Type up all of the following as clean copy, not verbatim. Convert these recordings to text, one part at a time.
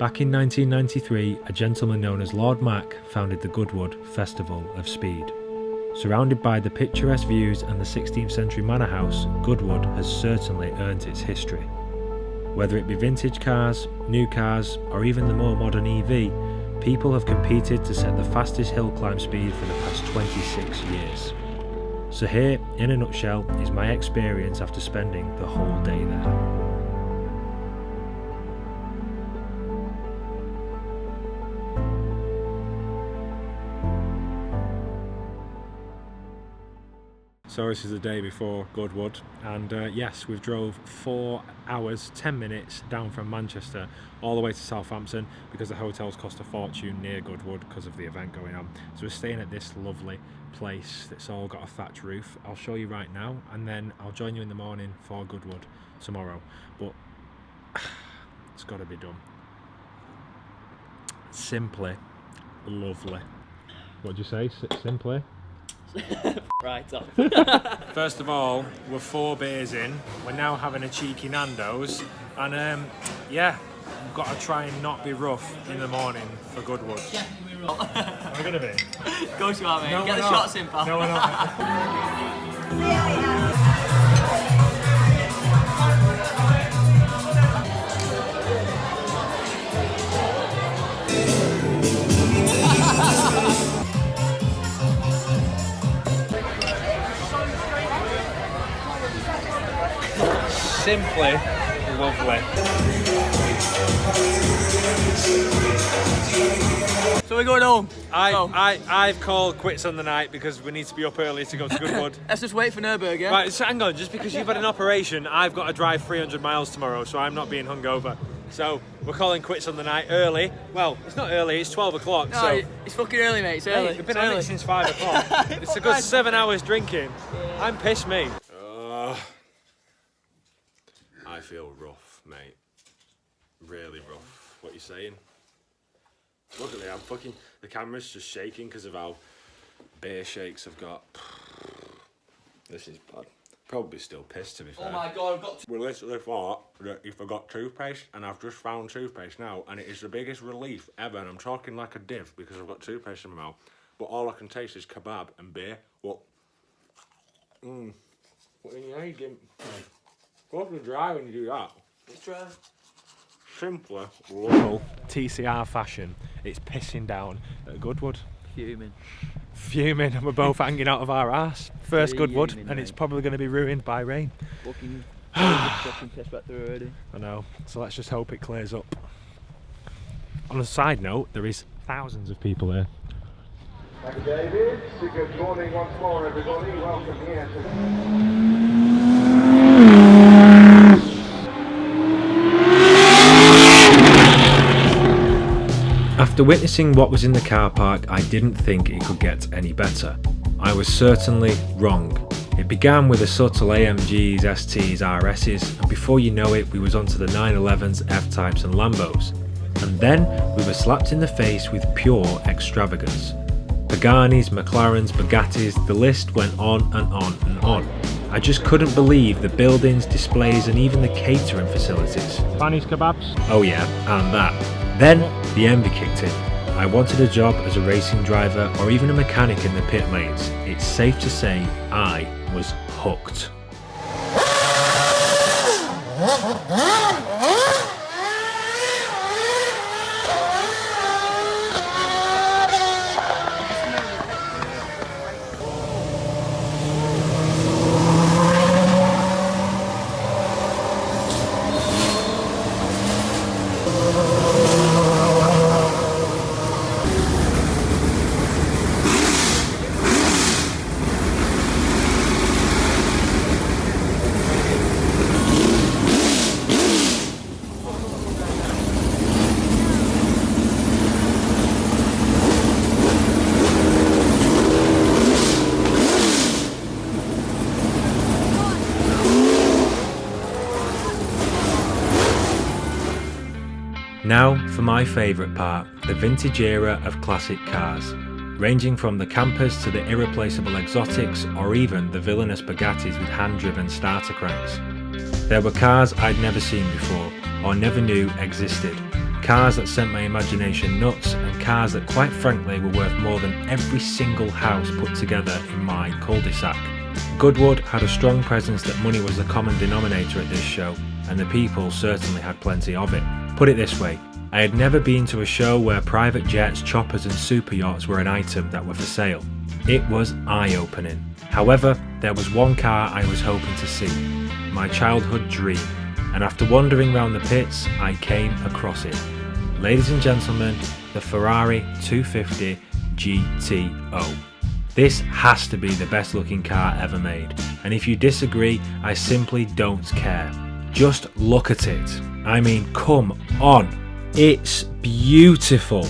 Back in 1993, a gentleman known as Lord Mac founded the Goodwood Festival of Speed. Surrounded by the picturesque views and the 16th century manor house, Goodwood has certainly earned its history. Whether it be vintage cars, new cars, or even the more modern EV, people have competed to set the fastest hill climb speed for the past 26 years. So here, in a nutshell, is my experience after spending the whole day there. So this is the day before Goodwood, and yes, we've drove 4 hours 10 minutes down from Manchester all the way to Southampton because the hotels cost a fortune near Goodwood because of the event going on. So we're staying at this lovely place that's all got a thatch roof. I'll show you right now, and then I'll join you in the morning for Goodwood tomorrow. But it's got to be done. Simply lovely. What'd you say? Simply? Right off. First of all, we're 4 beers in. We're now having a cheeky Nando's, and yeah, we've got to try and not be rough in the morning for Goodwood. Yeah, we're all. Am I gonna be? Of course you are, mate. No, Get the shots in, pal. No, we're not. Simply lovely. So we're going home. I've called quits on the night because we need to be up early to go to Goodwood. Let's just wait for Nürburgring, yeah? Right, so hang on, just because you've had an operation, I've got to drive 300 miles tomorrow, so I'm not being hungover. So we're calling quits on the night early. Well, it's not early, it's 12 o'clock. No, so it's fucking early, mate. It's early. Hey, we've been on it since 5 o'clock. It's a good 7 hours drinking. Yeah. I'm pissed, mate. I feel rough, mate. Really rough. What are you saying? Look at me, I'm fucking... The camera's just shaking because of how beer shakes I've got. This is bad. Probably still pissed, to be fair. Oh my God, I've got to... We literally thought that you forgot toothpaste, and I've just found toothpaste now, and it is the biggest relief ever, and I'm talking like a div because I've got toothpaste in my mouth, but all I can taste is kebab and beer. What? What in your eating? Go to dry when you do that. It's dry. Simply local TCR fashion. It's pissing down at Goodwood. Fuming, and we're both hanging out of our arse. First Goodwood, and it's probably going to be ruined by rain. Fucking test back through already. I know, so let's just hope it clears up. On a side note, there is thousands of people here. Thank you, David. Good morning once more, everybody. Welcome here After witnessing what was in the car park, I didn't think it could get any better. I was certainly wrong. It began with the subtle AMGs, STs, RSs, and before you know it, we was onto the 911s, F-Types and Lambos. And then we were slapped in the face with pure extravagance. Paganis, McLarens, Bugattis, the list went on and on and on. I just couldn't believe the buildings, displays and even the catering facilities. Spanish kebabs? Oh yeah, and that. Then the envy kicked in. I wanted a job as a racing driver or even a mechanic in the pit lanes. It's safe to say I was hooked. Now for my favourite part, the vintage era of classic cars. Ranging from the campers to the irreplaceable exotics or even the villainous Bugattis with hand-driven starter cranks. There were cars I'd never seen before or never knew existed. cars that sent my imagination nuts, and cars that quite frankly were worth more than every single house put together in my cul-de-sac. Goodwood had a strong presence that money was the common denominator at this show, and the people certainly had plenty of it. Put it this way, I had never been to a show where private jets, choppers and super yachts were an item that were for sale. It was eye-opening. However, there was one car I was hoping to see, my childhood dream, and after wandering round the pits, I came across it. Ladies and gentlemen, the Ferrari 250 GTO. This has to be the best looking car ever made, and if you disagree, I simply don't care. Just look at it. I mean, come on. It's beautiful.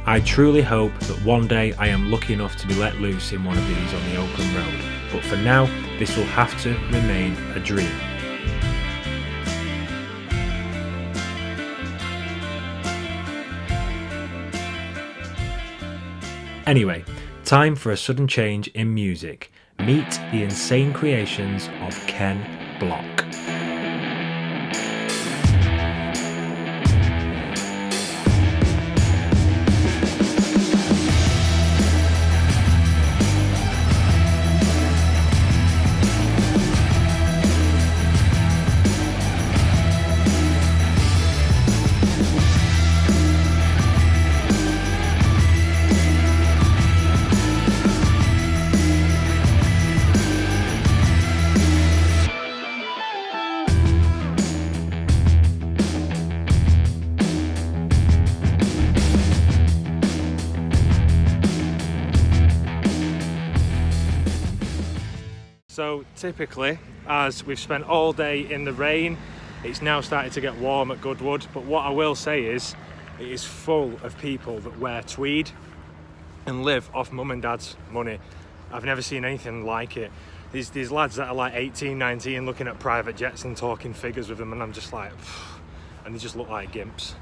I truly hope that one day I am lucky enough to be let loose in one of these on the open road, but for now, this will have to remain a dream. Anyway, time for a sudden change in music. Meet the insane creations of Ken Block. So typically, as we've spent all day in the rain, it's now starting to get warm at Goodwood, but what I will say is it is full of people that wear tweed and live off mum and dad's money. I've never seen anything like it. These lads that are like 18, 19 looking at private jets and talking figures with them, and I'm just like, and they just look like gimps.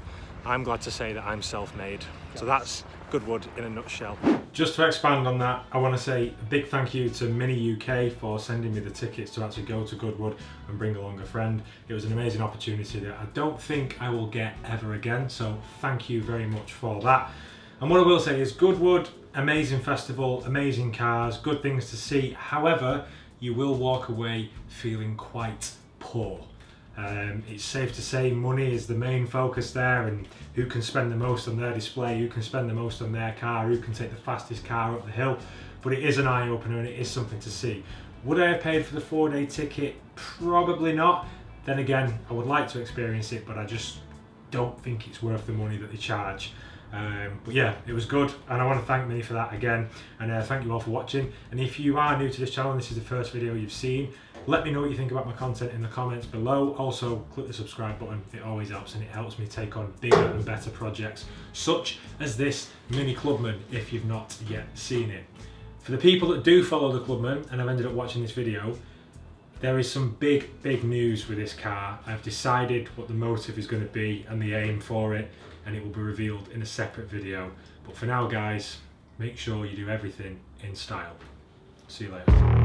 I'm glad to say that I'm self-made. So that's Goodwood in a nutshell. Just to expand on that, I want to say a big thank you to Mini UK for sending me the tickets to actually go to Goodwood and bring along a friend. It was an amazing opportunity that I don't think I will get ever again, so thank you very much for that. And what I will say is Goodwood, amazing festival, amazing cars, good things to see. However, you will walk away feeling quite poor. It's safe to say money is the main focus there, and who can spend the most on their display, who can spend the most on their car, who can take the fastest car up the hill. But it is an eye-opener and it is something to see. Would I have paid for the 4-day ticket? Probably not. Then again, I would like to experience it, but I just don't think it's worth the money that they charge. But yeah, it was good, and I want to thank Mini for that again, and thank you all for watching. And if you are new to this channel and this is the first video you've seen, let me know what you think about my content in the comments below. Also click the subscribe button, it always helps, and it helps me take on bigger and better projects such as this Mini Clubman if you've not yet seen it. For the people that do follow the Clubman and have ended up watching this video, there is some big news with this car. I've decided what the motive is going to be and the aim for it, and it will be revealed in a separate video. But for now guys, make sure you do everything in style. See you later.